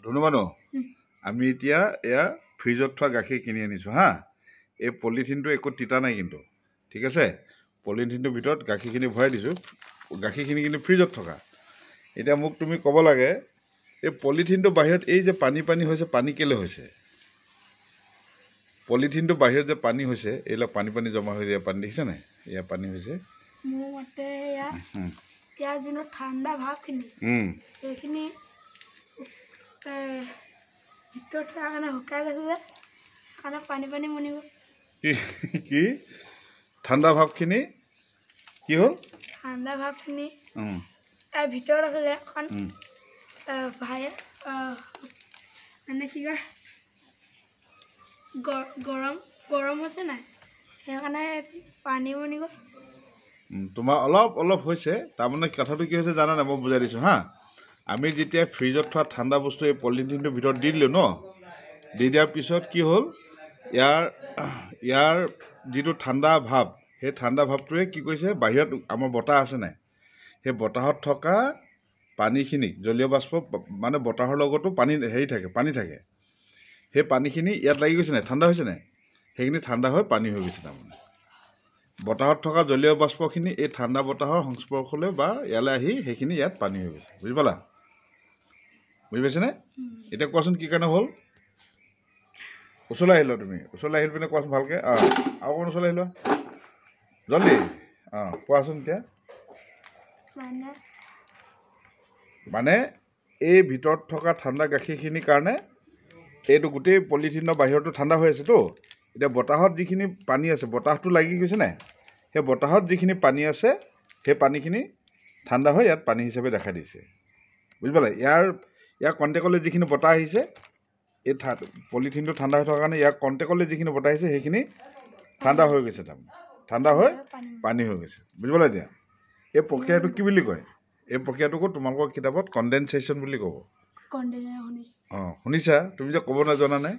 ধন্যবাদ। আমি এতিয়া এয়া ফ্ৰিজত থোৱা গাখীৰ কিনি আনিছোঁ হা। এই পলিথিনটো একো তিতা নাই কিন্তু, ঠিক আছে। পলিথিনটোৰ ভিতৰত গাখীৰখিনি ভৰাই দিছোঁ। গাখীৰখিনি কিন্তু ফ্ৰিজত থকা। এতিয়া মোক তুমি ক'ব লাগে, এই পলিথিনটো বাহিৰত এই যে পানী পানী হৈছে, পানী কেলৈ হৈছে? পলিথিনটো বাহিৰত যে পানী হৈছে, এইবিলাক পানী পানী জমা হৈ যায়, পানী দেখিছে নাই? এয়া পানী হৈছে। মোৰ মতে ইয়াৰ যোনটো ঠাণ্ডা ভাৱখিনি সেইখিনি ভিতৰত থকাৰ কাৰণে শুকাই গৈছে যে, সেইকাৰণে পানী পানী মনি গ'ল। কি ঠাণ্ডা ভাৱখিনি কি হ'ল? ঠাণ্ডা ভাৱখিনি তাৰ ভিতৰত আছে যে এখন মানে কি কয় গৰম হৈছে নাই, সেইকাৰণে পানী মনি গ'ল। তোমাৰ অলপ অলপ হৈছে। তাৰমানে কথাটো কি হৈছে জানা নাই? মই বুজাই দিছোঁ হা। আমি যেতিয়া ফ্ৰিজত থোৱা ঠাণ্ডা বস্তু এই পলিথিনটোৰ ভিতৰত দি দিলোঁ ন, দি দিয়াৰ পিছত কি হ'ল, ইয়াৰ যিটো ঠাণ্ডা ভাৱ, সেই ঠাণ্ডা ভাৱটোৱে কি কৰিছে, বাহিৰত আমাৰ বতাহ আছে নাই, সেই বতাহত থকা পানীখিনিক, জলীয় বাষ্প মানে বতাহৰ লগতো পানী পানী থাকে, সেই পানীখিনি ইয়াত লাগি গৈছে নাই, ঠাণ্ডা হৈছে নাই, সেইখিনি ঠাণ্ডা হৈ পানী হৈ গৈছে। তাৰমানে বতাহত থকা জলীয় বাষ্পখিনি এই ঠাণ্ডা বতাহৰ সংস্পৰ্শলৈ বা ইয়ালৈ আহি সেইখিনি ইয়াত পানী হৈ গৈছে। বুজি পালা? বুজি পাইছেনে? এতিয়া কোৱাচোন কি কাৰণে হ'ল? ওচৰলৈ আহিলা তুমি, ওচৰলৈ আহি পিনে কোৱাচোন ভালকৈ। আৰু অকণ ওচৰলৈ আহিলোৱা জল্দি। কোৱাচোন এতিয়া। মানে এই ভিতৰত থকা ঠাণ্ডা গাখীৰখিনিৰ কাৰণে এইটো গোটেই পলিথিনৰ বাহিৰতো ঠাণ্ডা হৈ আছেতো। এতিয়া বতাহত যিখিনি পানী আছে, বতাহটো লাগি গৈছে নাই, সেই বতাহত যিখিনি পানী আছে, সেই পানীখিনি ঠাণ্ডা হৈ ইয়াত পানী হিচাপে দেখা দিছে। বুজি পালে? ইয়াৰ কণ্টেকলৈ যিখিনি বতাহ আহিছে, এই পলিথিনটো ঠাণ্ডা হৈ থকাৰ কাৰণে ইয়াৰ কণ্টেকলৈ যিখিনি বতাহ আহিছে, সেইখিনি ঠাণ্ডা হৈ গৈছে। তাৰমানে ঠাণ্ডা হৈ পানী হৈ গৈছে। বুজি পালা? এতিয়া এই প্ৰক্ৰিয়াটো কি বুলি কয়? এই প্ৰক্ৰিয়াটোকো তোমালোকৰ কিতাপত কণ্ডেনচেশ্যন বুলি ক'ব। শুনিছা? শুনিছা? তুমি যে ক'ব নাজানা নাই।